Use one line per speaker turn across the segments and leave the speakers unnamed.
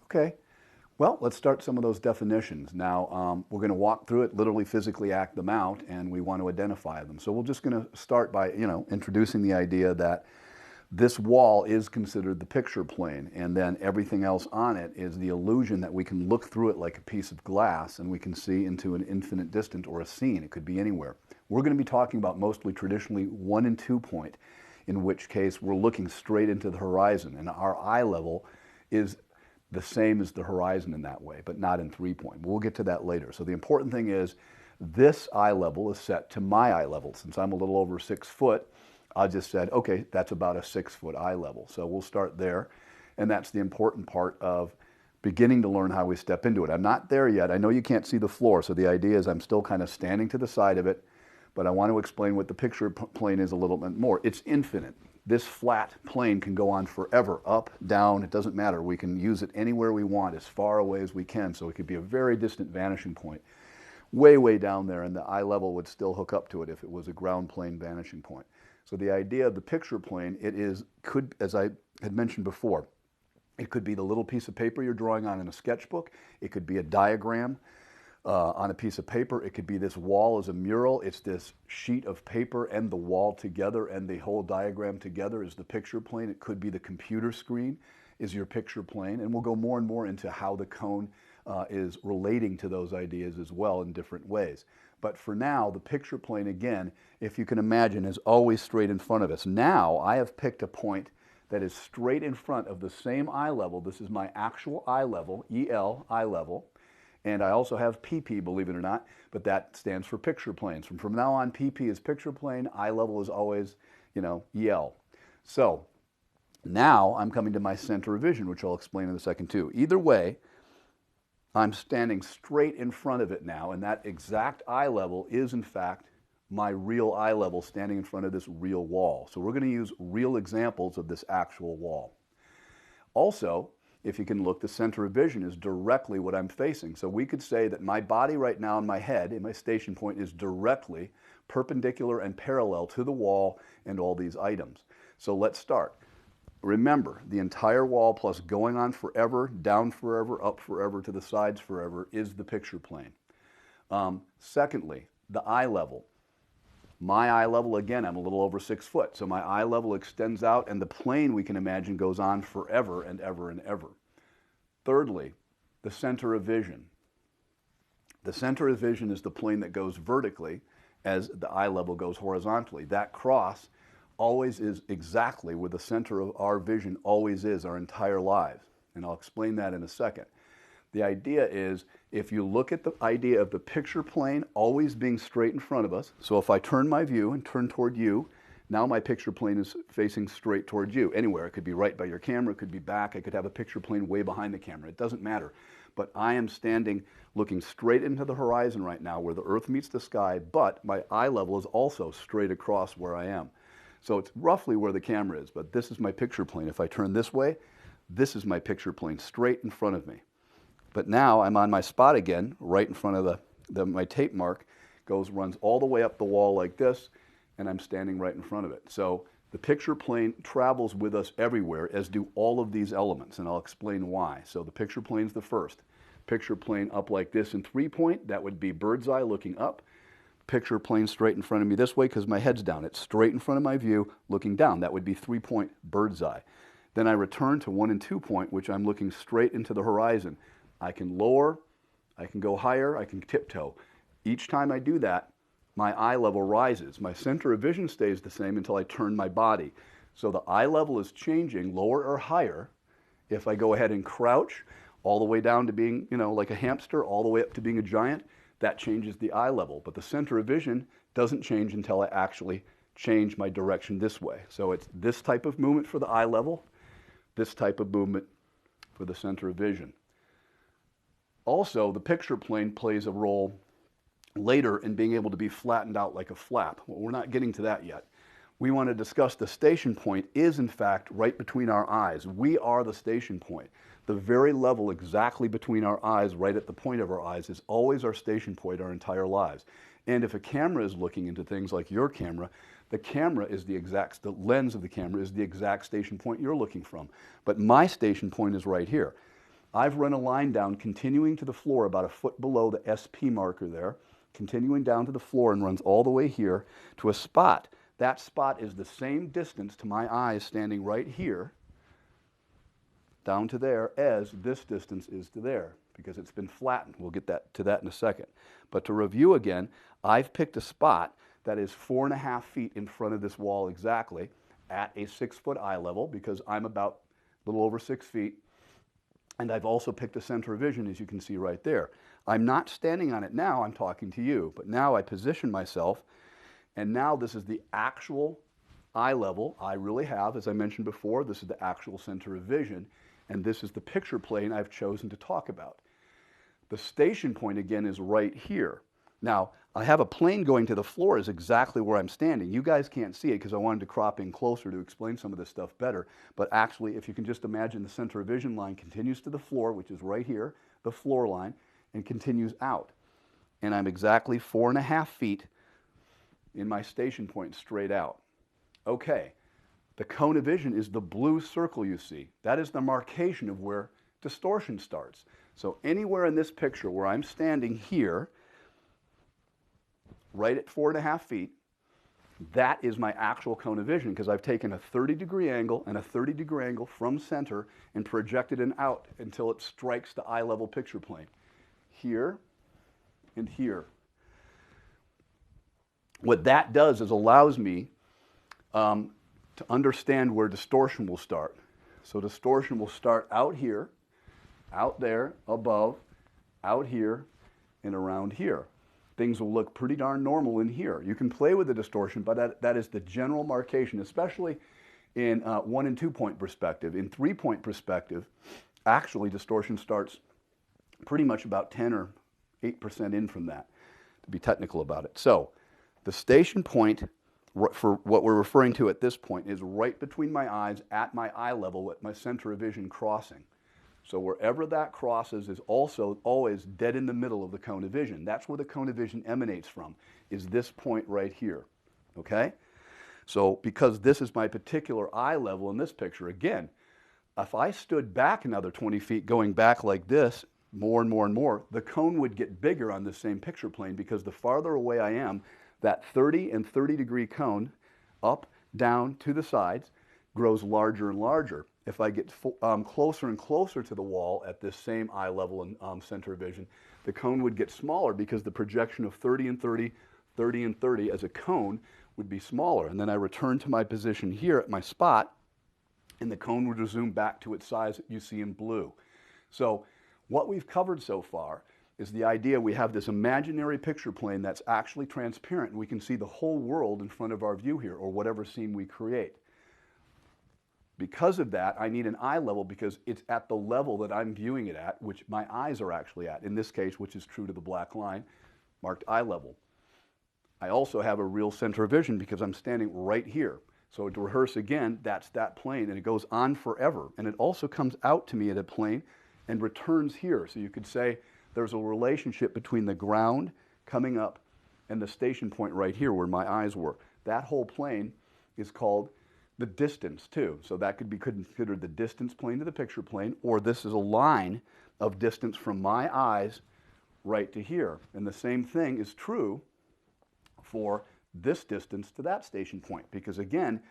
Okay. Well, let's start some of those definitions. Now, we're going to walk through it, literally physically act them out, and we want to identify them. So we're just going to start by, introducing the idea that this wall is considered the picture plane, and then everything else on it is the illusion that we can look through it like a piece of glass and we can see into an infinite distance or a scene. It could be anywhere. We're going to be talking about mostly traditionally 1 and 2 point, in which case we're looking straight into the horizon, and our eye level is the same as the horizon in that way, but not in 3 point. We'll get to that later. So the important thing is this eye level is set to my eye level. Since I'm a little over 6 foot, I just said, okay, that's about a 6 foot eye level. So we'll start there. And that's the important part of beginning to learn how we step into it. I'm not there yet. I know you can't see the floor. So the idea is I'm still kind of standing to the side of it, but I want to explain what the picture plane is a little bit more. It's infinite. This flat plane can go on forever, up, down, it doesn't matter. We can use it anywhere we want, as far away as we can. So it could be a very distant vanishing point, way, way down there, and the eye level would still hook up to it if it was a ground plane vanishing point. So the idea of the picture plane, could, as I had mentioned before, it could be the little piece of paper you're drawing on in a sketchbook. It could be a diagram on a piece of paper. It could be this wall as a mural. It's this sheet of paper and the wall together, and the whole diagram together is the picture plane. It could be the computer screen is your picture plane, and we'll go more and more into how the cone is relating to those ideas as well in different ways. But for now, the picture plane, again, if you can imagine, is always straight in front of us. Now, I have picked a point that is straight in front of the same eye level. This is my actual eye level, EL, eye level. And I also have PP, believe it or not, but that stands for picture planes. From now on, PP is picture plane, eye level is always, EL. So now I'm coming to my center of vision, which I'll explain in a second too. Either way, I'm standing straight in front of it now, and that exact eye level is, in fact, my real eye level standing in front of this real wall. So we're going to use real examples of this actual wall. Also, if you can look, the center of vision is directly what I'm facing. So we could say that my body right now in my head, in my station point, is directly perpendicular and parallel to the wall and all these items. So let's start. Remember, the entire wall plus going on forever, down forever, up forever, to the sides forever is the picture plane. Secondly, the eye level. My eye level, again, I'm a little over 6 foot, so my eye level extends out, and the plane, we can imagine, goes on forever and ever and ever. Thirdly, the center of vision. The center of vision is the plane that goes vertically as the eye level goes horizontally. That cross always is exactly where the center of our vision always is our entire lives, and I'll explain that in a second. The idea is, if you look at the idea of the picture plane always being straight in front of us, so if I turn my view and turn toward you, now my picture plane is facing straight towards you. Anywhere. It could be right by your camera, it could be back, I could have a picture plane way behind the camera. It doesn't matter. But I am standing looking straight into the horizon right now where the earth meets the sky, but my eye level is also straight across where I am. So it's roughly where the camera is, but this is my picture plane. If I turn this way, this is my picture plane straight in front of me. But now I'm on my spot again, right in front of my tape mark, runs all the way up the wall like this, and I'm standing right in front of it. So the picture plane travels with us everywhere, as do all of these elements, and I'll explain why. So the picture plane's the first. Picture plane up like this in 3 point, that would be bird's eye looking up. Picture plane straight in front of me this way because my head's down. It's straight in front of my view, looking down. That would be 3 point bird's eye. Then I return to 1 and 2 point, which I'm looking straight into the horizon. I can lower, I can go higher, I can tiptoe. Each time I do that, my eye level rises. My center of vision stays the same until I turn my body. So the eye level is changing, lower or higher, if I go ahead and crouch all the way down to being, like a hamster, all the way up to being a giant. That changes the eye level. But the center of vision doesn't change until I actually change my direction this way. So it's this type of movement for the eye level, this type of movement for the center of vision. Also, the picture plane plays a role later in being able to be flattened out like a flap. Well, we're not getting to that yet. We want to discuss the station point is, in fact, right between our eyes. We are the station point. The very level exactly between our eyes, right at the point of our eyes, is always our station point our entire lives. And if a camera is looking into things like your camera, the lens of the camera is the exact station point you're looking from. But my station point is right here. I've run a line down continuing to the floor about a foot below the SP marker there, continuing down to the floor and runs all the way here to a spot. That spot is the same distance to my eyes standing right here down to there as this distance is to there because it's been flattened. We'll get to that in a second. But to review again, I've picked a spot that is 4.5 feet in front of this wall exactly at a 6-foot eye level because I'm about a little over 6 feet. And I've also picked a center of vision, as you can see right there. I'm not standing on it now, I'm talking to you, but now I position myself, and now this is the actual eye level I really have. As I mentioned before, this is the actual center of vision, and this is the picture plane I've chosen to talk about. The station point, again, is right here. Now, I have a plane going to the floor is exactly where I'm standing. You guys can't see it because I wanted to crop in closer to explain some of this stuff better. But actually, if you can just imagine the center of vision line continues to the floor, which is right here, the floor line, and continues out. And I'm exactly 4.5 feet in my station point straight out. Okay, the cone of vision is the blue circle you see. That is the marcation of where distortion starts. So anywhere in this picture where I'm standing here, right at 4.5 feet, that is my actual cone of vision because I've taken a 30-degree angle and a 30-degree angle from center and projected it out until it strikes the eye level picture plane. Here and here. What that does is allows me to understand where distortion will start. So distortion will start out here, out there, above, out here, and around here. Things will look pretty darn normal in here. You can play with the distortion, but that is the general marcation, especially in 1- and 2-point perspective. In 3-point perspective, actually distortion starts pretty much about 10 or 8% in from that, to be technical about it. So the station point for what we're referring to at this point is right between my eyes at my eye level at my center of vision crossing. So wherever that crosses is also always dead in the middle of the cone of vision. That's where the cone of vision emanates from, is this point right here, okay? So because this is my particular eye level in this picture, again, if I stood back another 20 feet going back like this, more and more and more, the cone would get bigger on this same picture plane because the farther away I am, that 30 and 30-degree cone up, down, to the sides grows larger and larger. If I get closer and closer to the wall at this same eye level and center of vision, the cone would get smaller because the projection of 30 and 30, 30 and 30 as a cone would be smaller. And then I return to my position here at my spot, and the cone would resume back to its size that you see in blue. So what we've covered so far is the idea we have this imaginary picture plane that's actually transparent, and we can see the whole world in front of our view here, or whatever scene we create. Because of that, I need an eye level because it's at the level that I'm viewing it at, which my eyes are actually at, in this case, which is true to the black line, marked eye level. I also have a real center of vision because I'm standing right here. So to rehearse again, that's that plane, and it goes on forever. And it also comes out to me at a plane and returns here. So you could say there's a relationship between the ground coming up and the station point right here where my eyes were. That whole plane is called the distance too. So that could be considered the distance plane to the picture plane, or this is a line of distance from my eyes right to here. And the same thing is true for this distance to that station point, because again,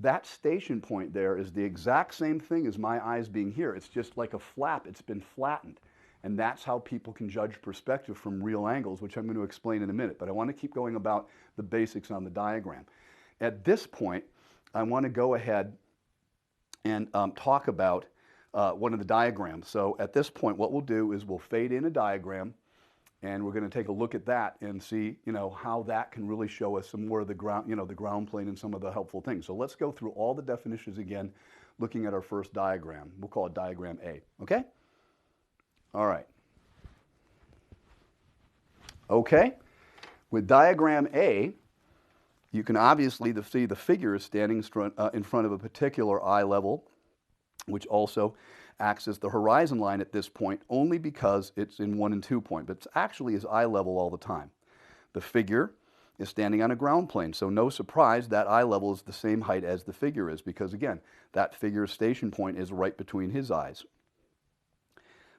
that station point there is the exact same thing as my eyes being here. It's just like a flap, it's been flattened. And that's how people can judge perspective from real angles, which I'm going to explain in a minute. But I want to keep going about the basics on the diagram. At this point, I want to go ahead and talk about one of the diagrams. So at this point, what we'll do is we'll fade in a diagram, and we're going to take a look at that and see, how that can really show us some more of the ground, the ground plane and some of the helpful things. So let's go through all the definitions again, looking at our first diagram. We'll call it diagram A, okay? All right. Okay, with diagram A, you can obviously see the figure is standing in front of a particular eye level, which also acts as the horizon line at this point only because it's in 1 and 2 point, but it actually is eye level all the time. The figure is standing on a ground plane, so no surprise that eye level is the same height as the figure is because, again, that figure's station point is right between his eyes.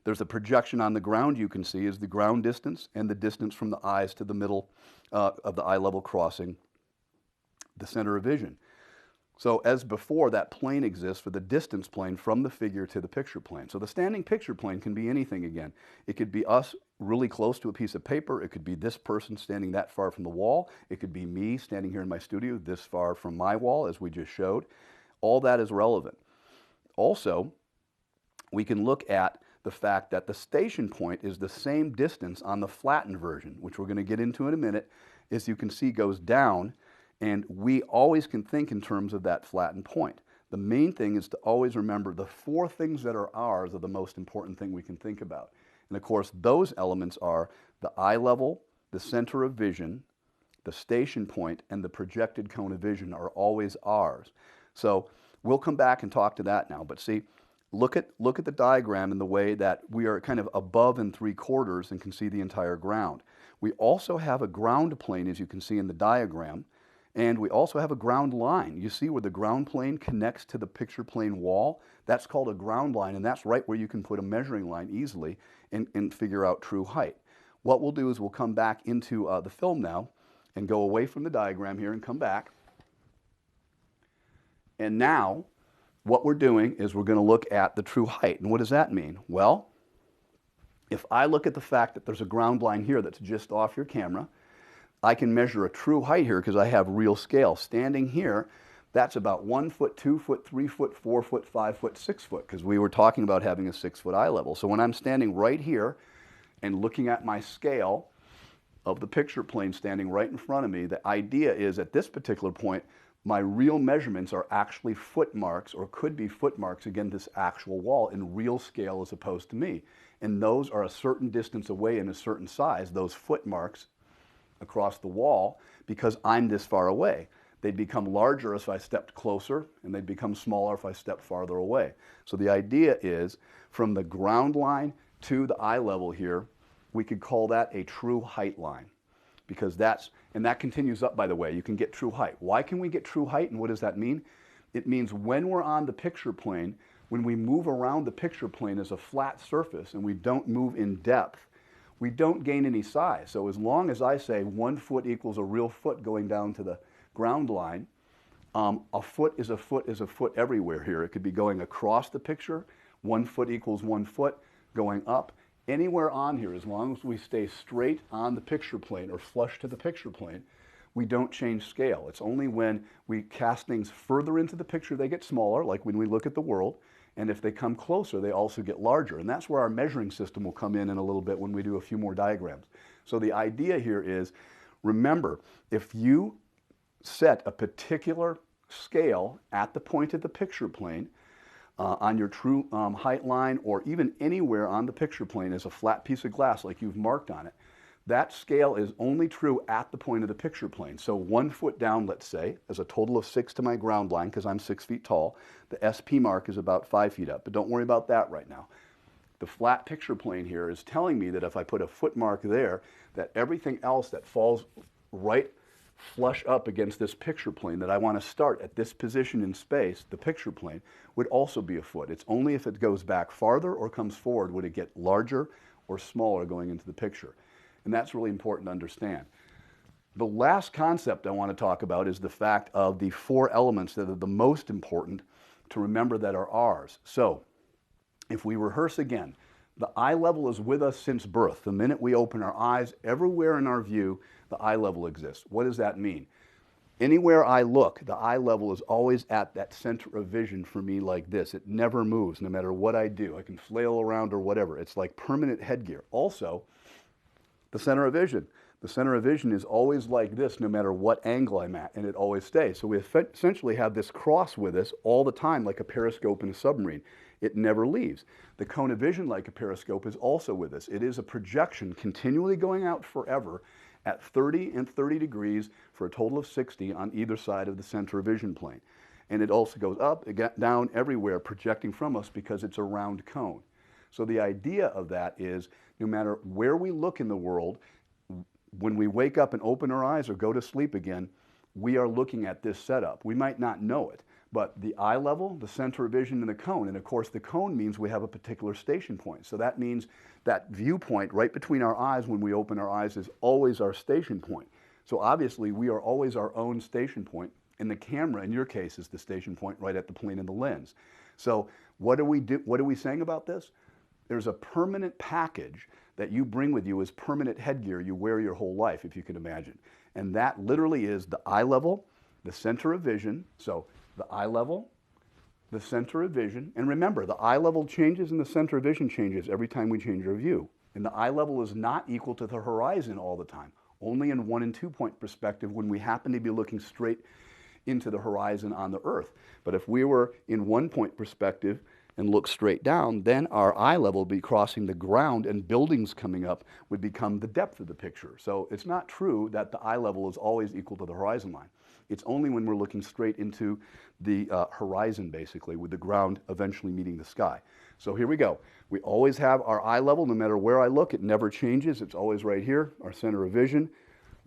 There's a projection on the ground you can see is the ground distance and the distance from the eyes to the middle of the eye level crossing the center of vision. So as before, that plane exists for the distance plane from the figure to the picture plane. So the standing picture plane can be anything again. It could be us really close to a piece of paper. It could be this person standing that far from the wall. It could be me standing here in my studio this far from my wall, as we just showed. All that is relevant. Also, we can look at the fact that the station point is the same distance on the flattened version, which we're going to get into in a minute. As you can see, goes down. And we always can think in terms of that flattened point. The main thing is to always remember the four things that are ours are the most important thing we can think about. And of course, those elements are the eye level, the center of vision, the station point, and the projected cone of vision are always ours. So we'll come back and talk to that now. But see, look at the diagram in the way that we are kind of above and 3/4 and can see the entire ground. We also have a ground plane, as you can see in the diagram. And we also have a ground line. You see where the ground plane connects to the picture plane wall? That's called a ground line, and that's right where you can put a measuring line easily and figure out true height. What we'll do is we'll come back into the film now and go away from the diagram here and come back. And now what we're doing is we're going to look at the true height. And what does that mean? Well, if I look at the fact that there's a ground line here that's just off your camera, I can measure a true height here because I have real scale. Standing here, that's about 1 foot, 2 foot, 3 foot, 4 foot, 5 foot, 6 foot, because we were talking about having a 6-foot eye level. So when I'm standing right here and looking at my scale of the picture plane standing right in front of me, the idea is at this particular point, my real measurements are actually foot marks, or could be foot marks against this actual wall in real scale as opposed to me. And those are a certain distance away and a certain size, those foot marks across the wall, because I'm this far away. They'd become larger if I stepped closer, and they'd become smaller if I stepped farther away. So the idea is, from the ground line to the eye level here, we could call that a true height line, because that continues up, by the way. You can get true height. Why can we get true height, and what does that mean? It means when we're on the picture plane, when we move around the picture plane as a flat surface and we don't move in depth, we don't gain any size. So as long as I say 1 foot equals a real foot going down to the ground line, a foot is a foot everywhere here. It could be going across the picture, 1 foot equals 1 foot, going up. Anywhere on here, as long as we stay straight on the picture plane or flush to the picture plane, we don't change scale. It's only when we cast things further into the picture they get smaller, like when we look at the world. And if they come closer, they also get larger. And that's where our measuring system will come in a little bit when we do a few more diagrams. So the idea here is, remember, if you set a particular scale at the point of the picture plane, on your true height line, or even anywhere on the picture plane as a flat piece of glass like you've marked on it, that scale is only true at the point of the picture plane. So 1 foot down, let's say, as a total of 6 to my ground line, because I'm 6 feet tall, the SP mark is about 5 feet up. But don't worry about that right now. The flat picture plane here is telling me that if I put a foot mark there, that everything else that falls right flush up against this picture plane that I want to start at this position in space, the picture plane, would also be a foot. It's only if it goes back farther or comes forward would it get larger or smaller going into the picture. And that's really important to understand. The last concept I want to talk about is the fact of the 4 elements that are the most important to remember that are ours. So, if we rehearse again, the eye level is with us since birth. The minute we open our eyes, everywhere in our view, the eye level exists. What does that mean? Anywhere I look, the eye level is always at that center of vision for me like this. It never moves, no matter what I do. I can flail around or whatever. It's like permanent headgear. Also, the center of vision. The center of vision is always like this no matter what angle I'm at, and it always stays. So we essentially have this cross with us all the time, like a periscope in a submarine. It never leaves. The cone of vision, like a periscope, is also with us. It is a projection continually going out forever at 30 and 30 degrees for a total of 60 on either side of the center of vision plane. And it also goes up, down, everywhere, projecting from us because it's a round cone. So the idea of that is no matter where we look in the world, when we wake up and open our eyes or go to sleep again, we are looking at this setup. We might not know it, But the eye level, the center of vision, and the cone. And of course, the cone means we have a particular station point. So that means that viewpoint right between our eyes when we open our eyes is always our station point. So obviously, we are always our own station point. And the camera, in your case, is the station point right at the plane of the lens. So what are we saying about this? There's a permanent package that you bring with you as permanent headgear you wear your whole life, if you can imagine. And that literally is the eye level, the center of vision. So the eye level, the center of vision. And remember, the eye level changes and the center of vision changes every time we change our view. And the eye level is not equal to the horizon all the time, only in 1 and 2 point perspective when we happen to be looking straight into the horizon on the Earth. But if we were in 1 point perspective and look straight down, then our eye level would be crossing the ground and buildings coming up would become the depth of the picture. So it's not true that the eye level is always equal to the horizon line. It's only when we're looking straight into the horizon, basically, with the ground eventually meeting the sky. So here we go. We always have our eye level, no matter where I look, it never changes. It's always right here, our center of vision.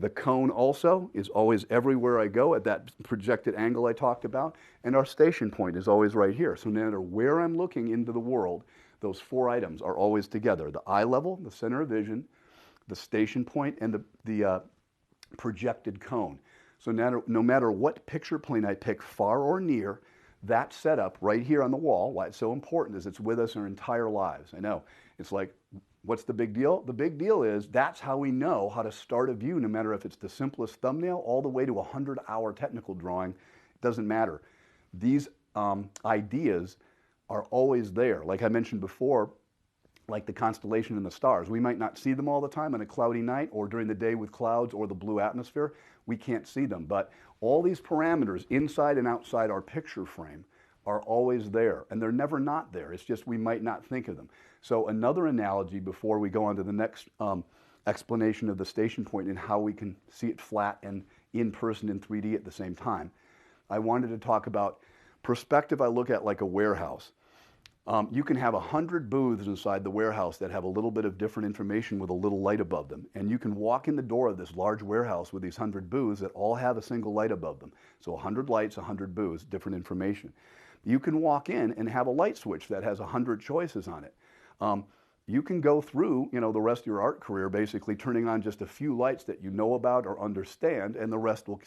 The cone also is always everywhere I go at that projected angle I talked about. And our station point is always right here. So no matter where I'm looking into the world, those 4 items are always together. The eye level, the center of vision, the station point, and the projected cone. So no matter what picture plane I pick, far or near, that setup right here on the wall, why it's so important is it's with us our entire lives. I know, it's like, what's the big deal? The big deal is that's how we know how to start a view, no matter if it's the simplest thumbnail all the way to a 100-hour technical drawing. It doesn't matter. These ideas are always there. Like I mentioned before, like the constellation and the stars. We might not see them all the time on a cloudy night or during the day with clouds or the blue atmosphere. We can't see them. But all these parameters inside and outside our picture frame are always there. And they're never not there. It's just we might not think of them. So another analogy before we go on to the next explanation of the station point and how we can see it flat and in person in 3D at the same time, I wanted to talk about perspective. I look at like a warehouse. You can have 100 booths inside the warehouse that have a little bit of different information with a little light above them. And you can walk in the door of this large warehouse with these 100 booths that all have a single light above them. So 100 lights, 100 booths, different information. You can walk in and have a light switch that has 100 choices on it. You can go through, the rest of your art career basically turning on just a few lights that you know about or understand, and the rest will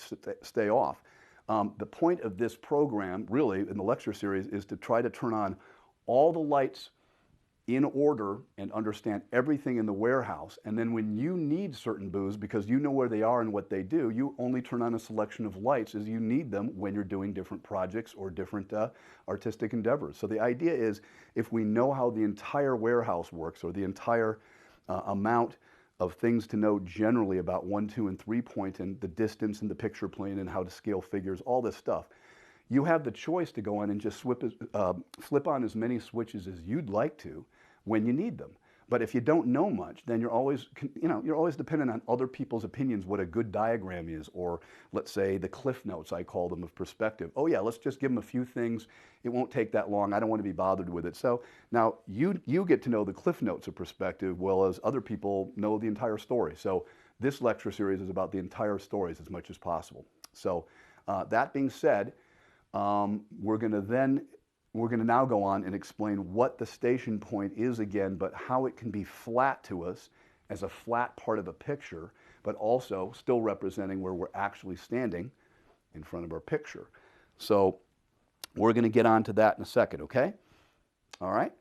stay off. The point of this program, really, in the lecture series, is to try to turn on all the lights in order and understand everything in the warehouse. And then when you need certain booths, because you know where they are and what they do, you only turn on a selection of lights as you need them when you're doing different projects or different artistic endeavors. So the idea is, if we know how the entire warehouse works, or the entire amount of things to know generally about 1, 2, and 3 point, and the distance and the picture plane and how to scale figures, all this stuff, you have the choice to go in and just flip on as many switches as you'd like to when you need them. But if you don't know much, then you're always dependent on other people's opinions, what a good diagram is, or let's say the cliff notes, I call them, of perspective. Oh yeah, let's just give them a few things. It won't take that long. I don't want to be bothered with it. So now you get to know the cliff notes of perspective, well as other people know the entire story. So this lecture series is about the entire stories as much as possible. So that being said, we're going to now go on and explain what the station point is again, but how it can be flat to us as a flat part of a picture, but also still representing where we're actually standing in front of our picture. So we're going to get on to that in a second, okay? All right?